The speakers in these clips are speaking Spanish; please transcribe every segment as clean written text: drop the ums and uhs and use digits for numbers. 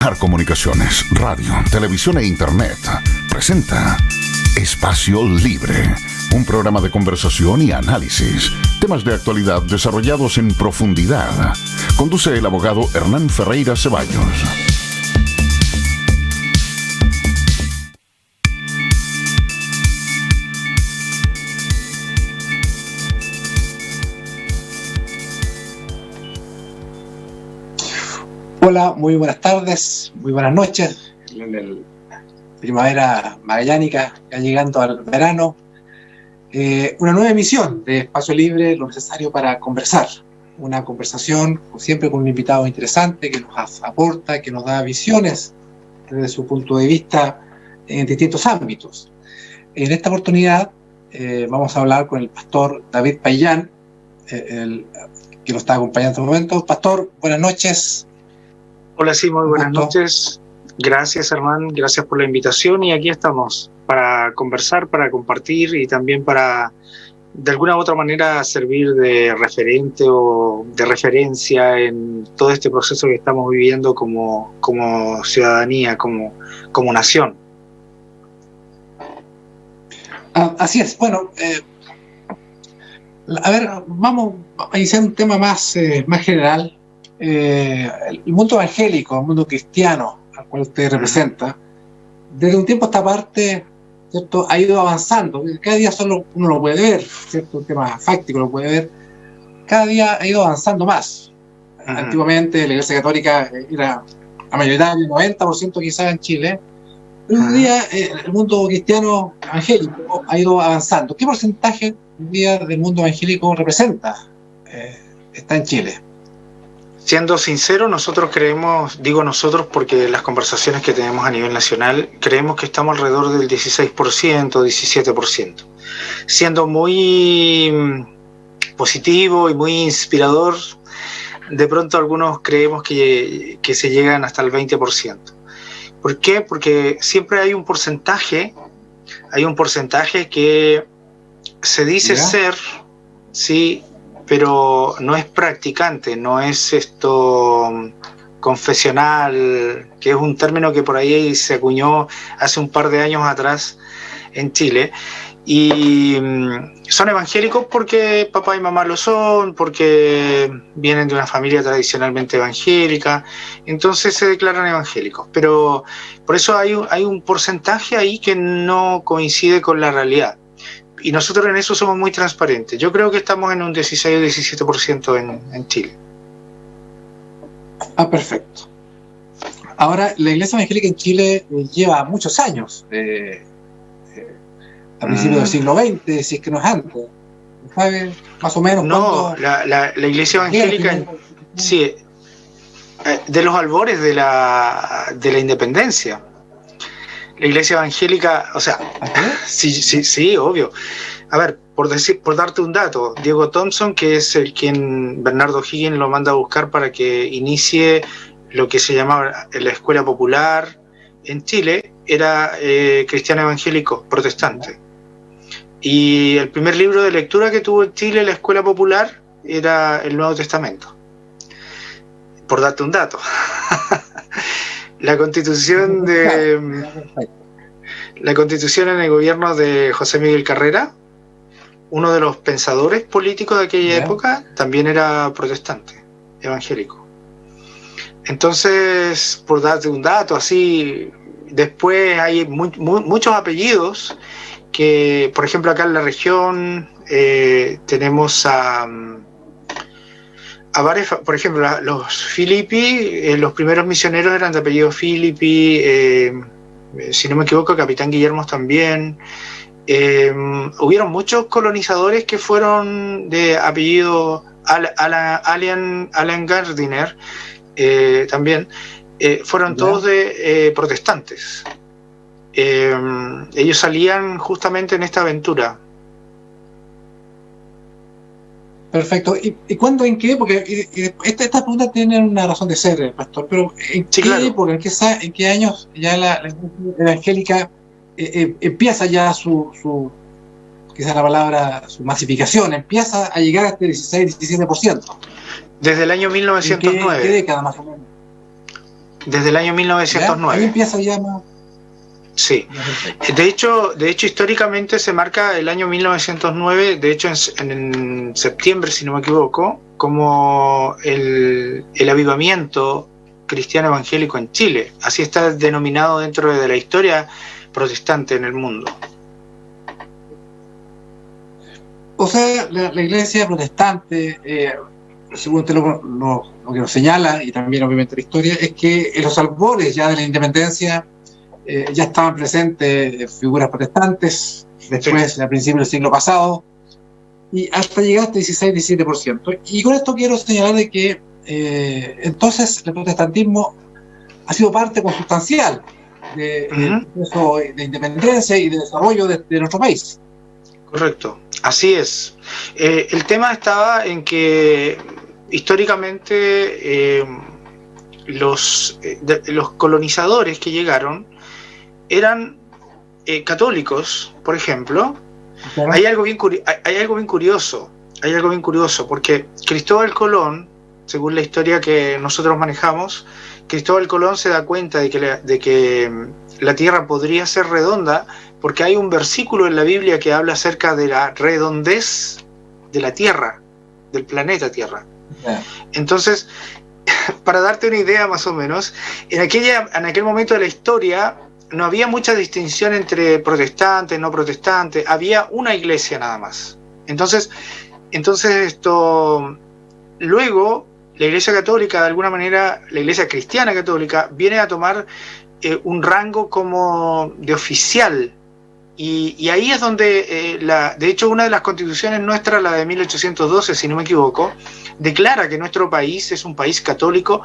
Manejar Comunicaciones, Radio, Televisión e Internet presenta Espacio Libre, un programa de conversación y análisis, temas de actualidad desarrollados en profundidad. Conduce el abogado Hernán Ferreira Ceballos. Hola, muy buenas tardes, muy buenas noches. En el primavera magallánica, ya llegando al verano, una nueva emisión de Espacio Libre, lo necesario para conversar. Una conversación siempre con un invitado interesante que nos aporta, que nos da visiones desde su punto de vista en distintos ámbitos. En esta oportunidad vamos a hablar con el pastor David Payán, que nos está acompañando en este momento. Pastor, buenas noches. Hola, sí, muy buenas noches. Gracias, Herman, gracias por la invitación y aquí estamos para conversar, para compartir y también para, de alguna u otra manera, servir de referente o de referencia en todo este proceso que estamos viviendo como ciudadanía, como nación. Así es. Bueno, a ver, vamos a iniciar un tema más general. El mundo evangélico, el mundo cristiano al cual usted representa, desde un tiempo a esta parte, ¿cierto?, ha ido avanzando. Cada día solo uno lo puede ver, ¿cierto? Un tema fáctico lo puede ver. Cada día ha ido avanzando más. Antiguamente la Iglesia Católica era la mayoritaria, 90% quizás en Chile. Hoy en día el mundo cristiano evangélico ha ido avanzando. ¿Qué porcentaje hoy día del mundo evangélico representa? Está en Chile. Siendo sincero, nosotros creemos, digo nosotros porque las conversaciones que tenemos a nivel nacional, creemos que estamos alrededor del 16%, 17%. Siendo muy positivo y muy inspirador, de pronto algunos creemos que se llegan hasta el 20%. ¿Por qué? Porque siempre hay un porcentaje que se dice ser, sí, pero no es practicante, no es confesional, que es un término que por ahí se acuñó hace un par de años atrás en Chile, y son evangélicos porque papá y mamá lo son, porque vienen de una familia tradicionalmente evangélica, entonces se declaran evangélicos, pero por eso hay un porcentaje ahí que no coincide con la realidad. Y nosotros en eso somos muy transparentes. Yo creo que estamos en un 16 o 17% en Chile. Perfecto. Ahora, la Iglesia Evangélica en Chile lleva muchos años, a principios del siglo XX, si es que no es antes. ¿Sabe más o menos? No, la Iglesia Evangélica, sí, de los albores de la independencia. La Iglesia Evangélica, o sea, sí, obvio. A ver, por darte un dato, Diego Thompson, que es el quien Bernardo Higgins lo manda a buscar para que inicie lo que se llamaba la Escuela Popular en Chile, era cristiano evangélico protestante. Y el primer libro de lectura que tuvo en Chile la Escuela Popular era el Nuevo Testamento. Por darte un dato. La constitución en el gobierno de José Miguel Carrera, uno de los pensadores políticos de aquella época, también era protestante, evangélico. Entonces, por darte un dato así, después hay muchos apellidos que, por ejemplo, acá en la región tenemos a varios, por ejemplo, los Filippi, los primeros misioneros eran de apellido Filippi, si no me equivoco, Capitán Guillermo también. Hubieron muchos colonizadores que fueron de apellido Allen Gardiner, también, fueron todos de protestantes. Ellos salían justamente en esta aventura. Perfecto. ¿Y cuándo, en qué? Porque estas preguntas tienen una razón de ser, pastor, pero ¿en qué época, en qué años ya la evangélica empieza ya quizás la palabra, su masificación, empieza a llegar a este 16-17%? Desde el año 1909. ¿En qué década más o menos? desde el año 1909. Ahí empieza ya más. Sí, de hecho históricamente se marca el año 1909, de hecho en septiembre, si no me equivoco, como el avivamiento cristiano evangélico en Chile. Así está denominado dentro de la historia protestante en el mundo. O sea, la iglesia protestante, según usted lo que nos señala, y también obviamente la historia, es que en los albores ya de la independencia ya estaban presentes figuras protestantes, después, sí, a principios del siglo pasado, y hasta llegar hasta 16-17%. Y con esto quiero señalar de que entonces el protestantismo ha sido parte consustancial del proceso de independencia y de desarrollo de nuestro país. Correcto, así es. El tema estaba en que históricamente los colonizadores que llegaron eran católicos, por ejemplo. ¿Sí? Hay algo bien curioso, porque Cristóbal Colón, según la historia que nosotros manejamos, Cristóbal Colón se da cuenta de que la Tierra podría ser redonda, porque hay un versículo en la Biblia que habla acerca de la redondez de la Tierra, del planeta Tierra. Yeah. Entonces, para darte una idea más o menos, en aquel momento de la historia no había mucha distinción entre protestantes, no protestantes, había una iglesia nada más. Entonces luego la iglesia católica, de alguna manera, la iglesia cristiana católica, viene a tomar un rango como de oficial. Y ahí es donde, de hecho, una de las constituciones nuestras, la de 1812, si no me equivoco, declara que nuestro país es un país católico,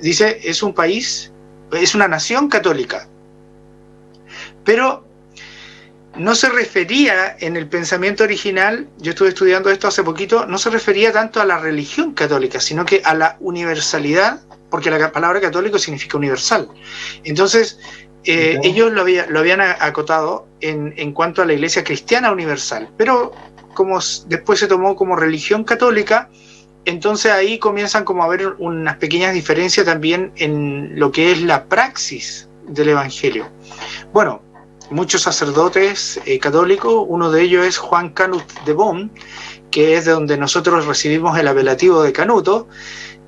dice, es un país, es una nación católica. Pero no se refería en el pensamiento original, yo estuve estudiando esto hace poquito, no se refería tanto a la religión católica, sino que a la universalidad, porque la palabra católico significa universal. Entonces, ellos lo habían acotado en cuanto a la iglesia cristiana universal, pero como después se tomó como religión católica, entonces ahí comienzan como a haber unas pequeñas diferencias también en lo que es la praxis del evangelio. Bueno, muchos sacerdotes católicos, uno de ellos es Juan Canut de Bonn, que es de donde nosotros recibimos el apelativo de Canuto.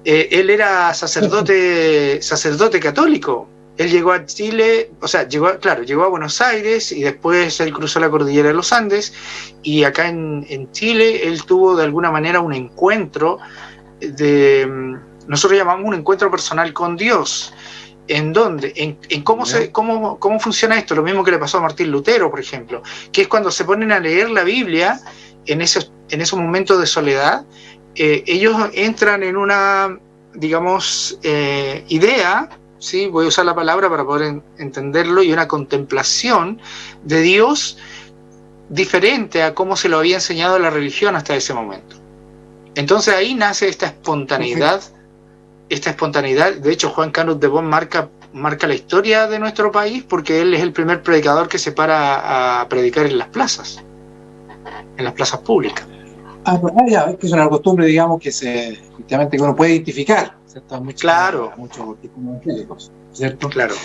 Él era sacerdote católico. Él llegó a Chile, o sea, llegó a Buenos Aires y después él cruzó la cordillera de los Andes, y acá en Chile él tuvo de alguna manera un encuentro nosotros llamamos un encuentro personal con Dios. ¿En dónde? En cómo funciona esto. Lo mismo que le pasó a Martín Lutero, por ejemplo, que es cuando se ponen a leer la Biblia en esos momentos de soledad, ellos entran en una, digamos, idea, ¿sí? Voy a usar la palabra para poder entenderlo, y una contemplación de Dios diferente a cómo se lo había enseñado la religión hasta ese momento. Entonces ahí nace esta espontaneidad. De hecho, Juan Canut de Bonn marca la historia de nuestro país, porque él es el primer predicador que se para a predicar en las plazas públicas. Ya, es que es una costumbre, digamos, que efectivamente uno puede identificar, ¿cierto? Claro. Muchos tipos evangélicos, ¿cierto? Claro.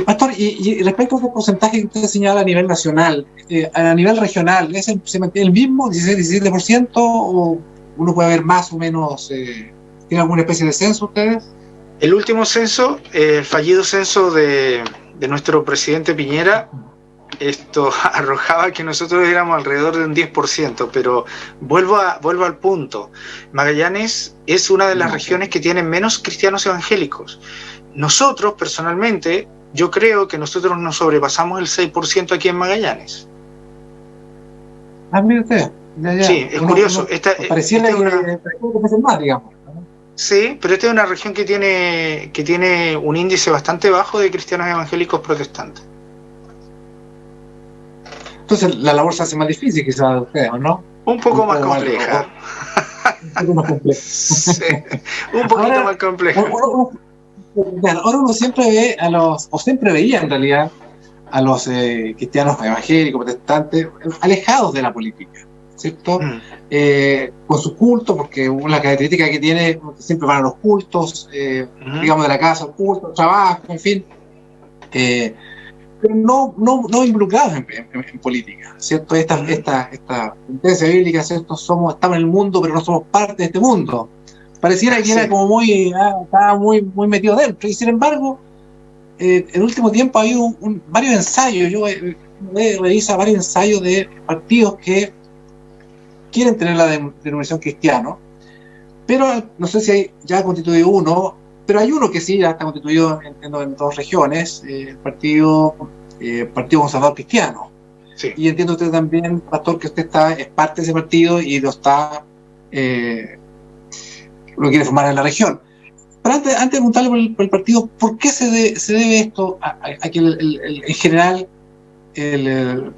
Pastor, y respecto a ese porcentaje que usted señala a nivel nacional, a nivel regional, ¿se mantiene el mismo, 16-17%, o uno puede ver más o menos? ¿Tienen alguna especie de censo ustedes? El último censo, el fallido censo de nuestro presidente Piñera, esto arrojaba que nosotros éramos alrededor de un 10%, pero vuelvo al punto. Magallanes es una de las regiones que tienen menos cristianos evangélicos. Nosotros, personalmente, yo creo que nosotros nos sobrepasamos el 6% aquí en Magallanes. Mire usted. Ya. Sí, es curioso. Pareciera más, digamos. Sí, pero esta es una región que tiene un índice bastante bajo de cristianos evangélicos protestantes. Entonces la labor se hace más difícil, quizás, de ustedes, ¿no? Un poco más compleja. Un poco más compleja. Sí, un poquito más compleja. Ahora uno siempre ve siempre veía en realidad a los cristianos evangélicos, protestantes, alejados de la política. ¿cierto? Con sus cultos, porque una característica que tiene, siempre van a los cultos, digamos, de la casa, cultos, trabajo, en fin, pero no involucrados en política, ¿cierto? Esta sentencia bíblica, ¿cierto? Estamos en el mundo, pero no somos parte de este mundo. Pareciera que era como estaba muy metido dentro, y sin embargo, en el último tiempo ha habido varios ensayos. Yo reviso varios ensayos de partidos que quieren tener la denominación cristiano, pero no sé si ya ha constituido uno, pero hay uno que sí ya está constituido en 2 regiones, el Partido Conservador Cristiano. Sí. Y entiendo usted también, pastor, que usted es parte de ese partido y lo quiere formar en la región. Pero antes de preguntarle por el partido, ¿por qué se debe esto a que en general el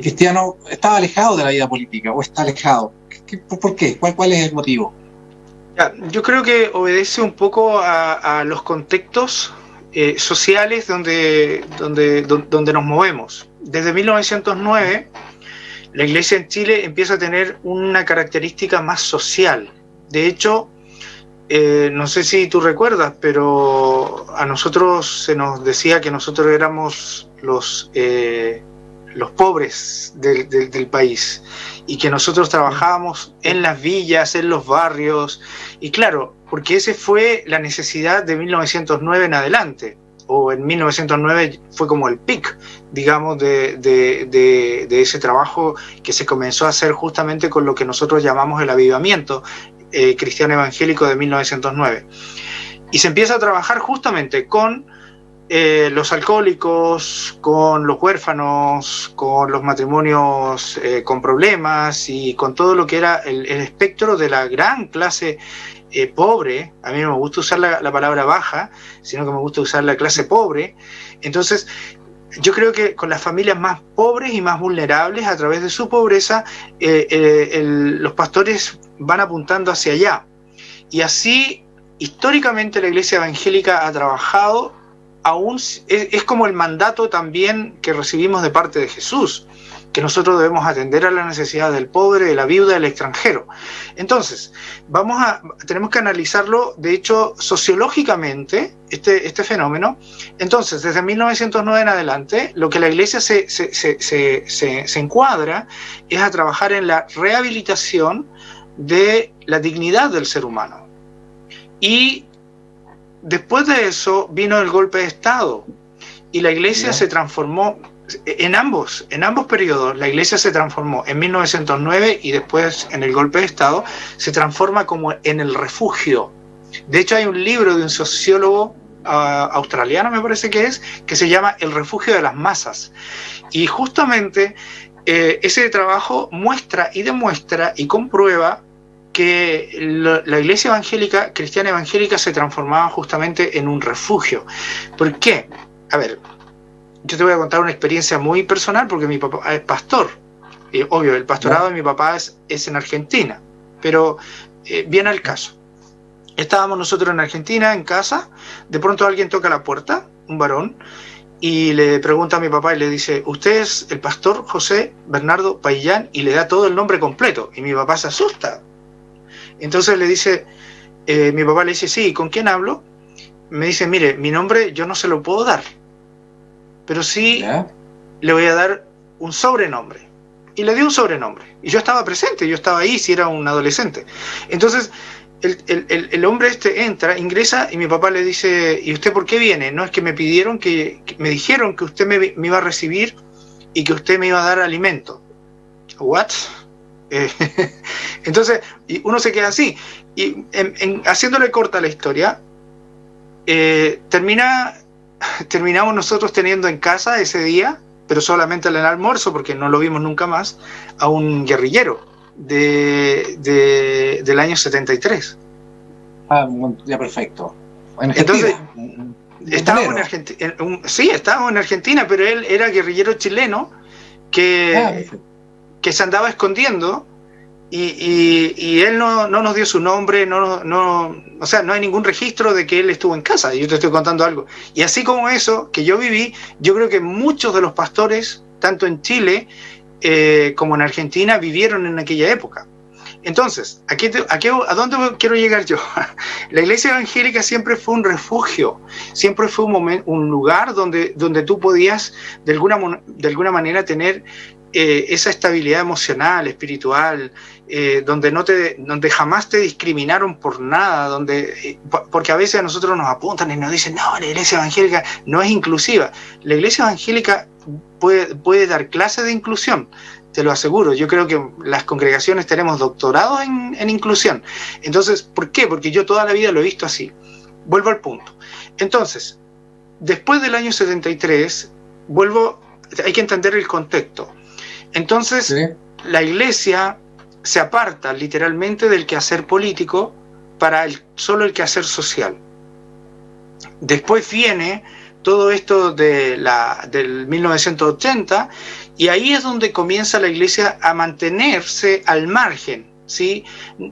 cristiano estaba alejado de la vida política o está alejado? ¿Por qué? ¿Cuál es el motivo? Yo creo que obedece un poco a los contextos sociales donde nos movemos. Desde 1909, la Iglesia en Chile empieza a tener una característica más social. De hecho, no sé si tú recuerdas, pero a nosotros se nos decía que nosotros éramos los pobres del país, y que nosotros trabajábamos en las villas, en los barrios, y claro, porque esa fue la necesidad de 1909 en adelante, o en 1909 fue como el pic, digamos, de ese trabajo que se comenzó a hacer justamente con lo que nosotros llamamos el avivamiento cristiano evangélico de 1909. Y se empieza a trabajar justamente con los alcohólicos, con los huérfanos, con los matrimonios con problemas y con todo lo que era el espectro de la gran clase pobre. A mí no me gusta usar la palabra baja, sino que me gusta usar la clase pobre. Entonces, yo creo que con las familias más pobres y más vulnerables, a través de su pobreza, los pastores van apuntando hacia allá. Y así, históricamente, la Iglesia Evangélica ha trabajado. Es como el mandato también que recibimos de parte de Jesús, que nosotros debemos atender a la necesidad del pobre, de la viuda, del extranjero. Entonces, tenemos que analizarlo, de hecho, sociológicamente, este fenómeno. Entonces, desde 1909 en adelante, lo que la Iglesia se encuadra es a trabajar en la rehabilitación de la dignidad del ser humano. Y después de eso vino el golpe de Estado, y la Iglesia se transformó en ambos periodos. La Iglesia se transformó en 1909 y después en el golpe de Estado se transforma como en el refugio. De hecho, hay un libro de un sociólogo australiano, me parece que se llama El refugio de las masas. Y justamente ese trabajo muestra y demuestra y comprueba que la Iglesia evangélica, cristiana evangélica, se transformaba justamente en un refugio. ¿Por qué? A ver, yo te voy a contar una experiencia muy personal, porque mi papá es pastor. Obvio, el pastorado de mi papá es en Argentina, pero viene al caso. Estábamos nosotros en Argentina, en casa, de pronto alguien toca la puerta, un varón, y le pregunta a mi papá y le dice: ¿usted es el pastor José Bernardo Paillán? Y le da todo el nombre completo, y mi papá se asusta. Entonces mi papá le dice: sí, ¿con quién hablo? Me dice: mire, mi nombre yo no se lo puedo dar, pero sí le voy a dar un sobrenombre. Y le dio un sobrenombre. Y yo estaba presente, yo estaba ahí, si era un adolescente. Entonces el hombre ingresa, y mi papá le dice: ¿y usted por qué viene? No, es que me pidieron, que me dijeron que usted me iba a recibir y que usted me iba a dar alimento. ¿What? Entonces, y uno se queda así. Y haciéndole corta la historia, terminamos nosotros teniendo en casa ese día, pero solamente en el almuerzo, porque no lo vimos nunca más, a un guerrillero del año 73. Ya, perfecto. Entonces, estábamos en Argentina. Sí, estábamos en Argentina, pero él era guerrillero chileno que se andaba escondiendo, y él no nos dio su nombre, o sea, no hay ningún registro de que él estuvo en casa. Yo te estoy contando algo. Y así como eso que yo viví, yo creo que muchos de los pastores, tanto en Chile como en Argentina, vivieron en aquella época. Entonces, ¿a dónde quiero llegar yo? La iglesia evangélica siempre fue un refugio, siempre fue un lugar donde tú podías de alguna manera tener esa estabilidad emocional, espiritual, donde jamás te discriminaron por nada, porque a veces a nosotros nos apuntan y nos dicen, no, la iglesia evangélica no es inclusiva. La iglesia evangélica puede dar clases de inclusión, te lo aseguro. Yo creo que las congregaciones tenemos doctorados en inclusión. Entonces, ¿por qué? Porque yo toda la vida lo he visto así. Vuelvo al punto. Entonces, después del año 73, hay que entender el contexto. Entonces, sí, la iglesia se aparta literalmente del quehacer político para solo el quehacer social. Después viene todo esto del 1980, y ahí es donde comienza la iglesia a mantenerse al margen, ¿sí?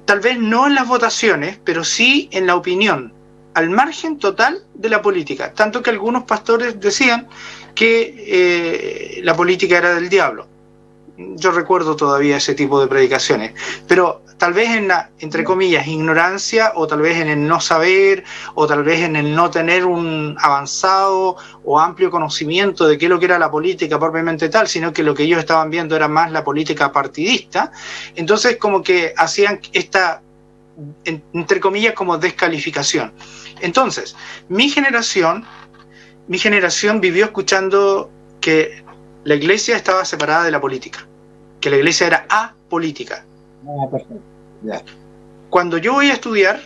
Tal vez no en las votaciones, pero sí en la opinión, al margen total de la política. Tanto que algunos pastores decían que la política era del diablo. Yo recuerdo todavía ese tipo de predicaciones, pero tal vez en la, entre comillas, ignorancia, o tal vez en el no saber, o tal vez en el no tener un avanzado o amplio conocimiento de qué es lo que era la política propiamente tal, sino que lo que ellos estaban viendo era más la política partidista. Entonces como que hacían esta, entre comillas, como descalificación. Entonces, mi generación vivió escuchando que la iglesia estaba separada de la política, que la iglesia era apolítica. Perfecto. Yeah. Cuando yo voy a estudiar,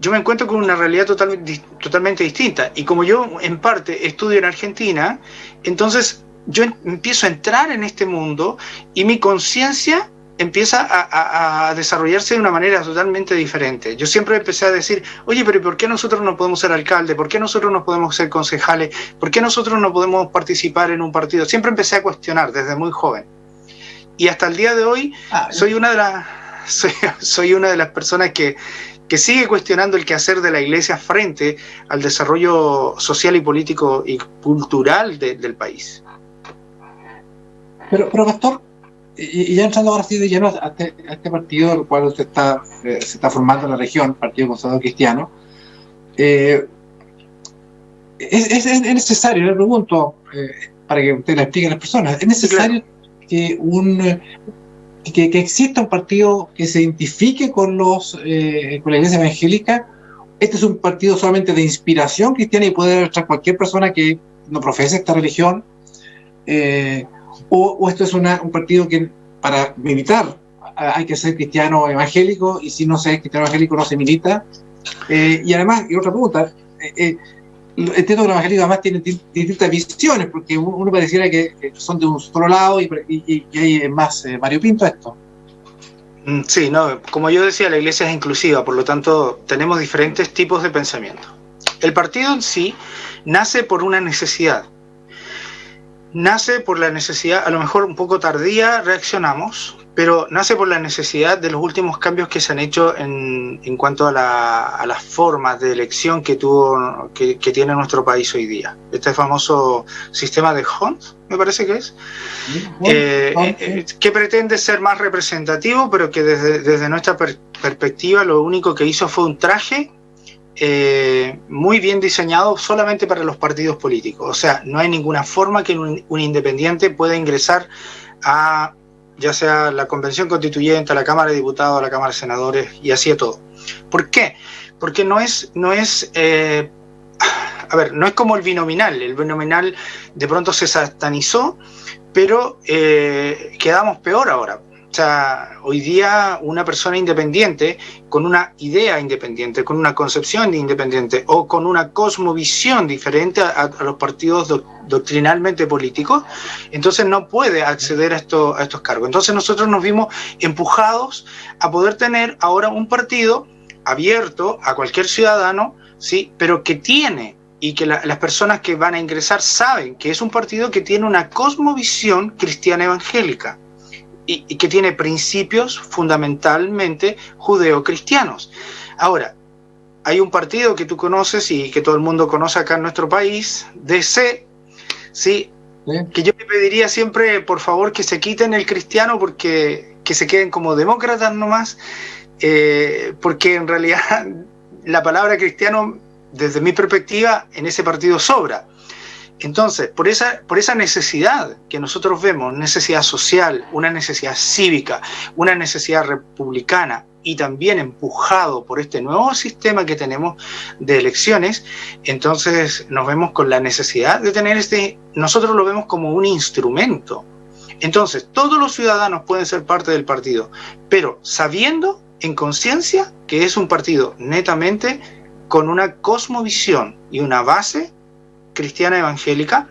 yo me encuentro con una realidad totalmente distinta. Y como yo en parte estudio en Argentina, entonces yo empiezo a entrar en este mundo y mi conciencia empieza a desarrollarse de una manera totalmente diferente. Yo siempre empecé a decir, oye, pero ¿por qué nosotros no podemos ser alcalde? ¿Por qué nosotros no podemos ser concejales? ¿Por qué nosotros no podemos participar en un partido? Siempre empecé a cuestionar desde muy joven. Y hasta el día de hoy soy una de las personas que sigue cuestionando el quehacer de la iglesia frente al desarrollo social y político y cultural del país. Pero pastor, y ya entrando ahora sí de lleno a este partido al cual usted se está formando en la región, Partido Conservador Cristiano, es necesario, le pregunto, para que usted le explique a las personas, ¿es necesario que exista un partido que se identifique con la iglesia evangélica? ¿Este es un partido solamente de inspiración cristiana y puede entrar cualquier persona que no profese esta religión? ¿O esto es un partido que para militar hay que ser cristiano evangélico, y si no se es cristiano evangélico no se milita? Y además, y otra pregunta, entiendo que los evangélicos además tienen distintas visiones, porque uno pareciera que son de un solo lado y hay más variopinto esto. Sí, no, como yo decía, la iglesia es inclusiva, por lo tanto tenemos diferentes tipos de pensamiento. El partido en sí nace por una necesidad. Nace por la necesidad, a lo mejor un poco tardía reaccionamos, pero nace por la necesidad de los últimos cambios que se han hecho en cuanto a las formas de elección que tiene nuestro país hoy día. Este famoso sistema de Hunt, me parece que es, que pretende ser más representativo, pero que desde nuestra perspectiva lo único que hizo fue un traje muy bien diseñado solamente para los partidos políticos. O sea, no hay ninguna forma que un independiente pueda ingresar a ya sea la Convención Constituyente, a la Cámara de Diputados, a la Cámara de Senadores, y así de todo. ¿Por qué? Porque no es como el binominal. El binominal de pronto se satanizó, pero quedamos peor ahora. O sea, hoy día una persona independiente, con una idea independiente, con una concepción independiente o con una cosmovisión diferente a los partidos doctrinalmente políticos, entonces no puede acceder a estos cargos. Entonces nosotros nos vimos empujados a poder tener ahora un partido abierto a cualquier ciudadano, ¿sí? Pero que tiene, y que las personas que van a ingresar saben que es un partido que tiene una cosmovisión cristiana evangélica. Y que tiene principios fundamentalmente judeocristianos. Ahora, hay un partido que tú conoces y que todo el mundo conoce acá en nuestro país, DC, ¿sí? que yo le pediría siempre, por favor, que se quiten el cristiano, porque que se queden como demócratas nomás, porque en realidad la palabra cristiano, desde mi perspectiva, en ese partido sobra. Entonces, por esa necesidad que nosotros vemos, necesidad social, una necesidad cívica, una necesidad republicana, y también empujado por este nuevo sistema que tenemos de elecciones, entonces nos vemos con la necesidad de tener nosotros lo vemos como un instrumento. Entonces, todos los ciudadanos pueden ser parte del partido, pero sabiendo en conciencia que es un partido netamente con una cosmovisión y una base cristiana evangélica,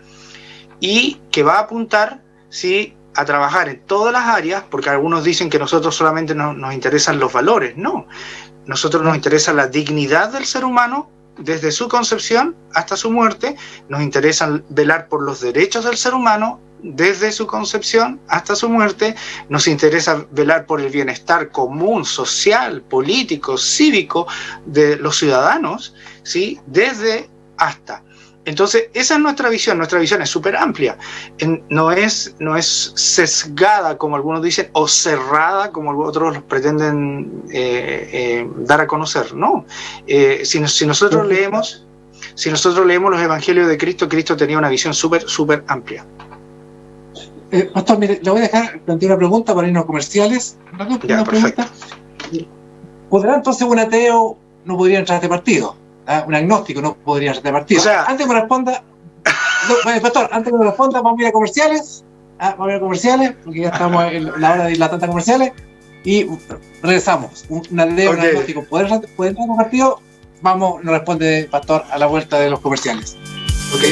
y que va a apuntar, sí, a trabajar en todas las áreas, porque algunos dicen que nosotros solamente nos interesan los valores. No, nosotros nos interesa la dignidad del ser humano desde su concepción hasta su muerte, nos interesa velar por los derechos del ser humano desde su concepción hasta su muerte, nos interesa velar por el bienestar común, social, político, cívico de los ciudadanos, ¿sí? Desde hasta. Entonces, esa es nuestra visión es súper amplia, no es sesgada, como algunos dicen, o cerrada, como otros pretenden dar a conocer, no. Si nosotros leemos los evangelios de Cristo, Cristo tenía una visión súper amplia. Pastor, mire, le voy a dejar plantear una pregunta para irnos a comerciales. Ya, perfecto. ¿Podrá entonces un ateo no podría entrar a este partido? Un agnóstico no podría ser de partido. O sea, antes que me responda, pastor, antes que me responda, vamos a ir a comerciales. Vamos a ir a comerciales, porque ya estamos en la hora de ir a tantas comerciales. Y regresamos. Un ateo, un agnóstico, ¿puede entrar a un partido? Vamos, nos responde pastor a la vuelta de los comerciales. Ok.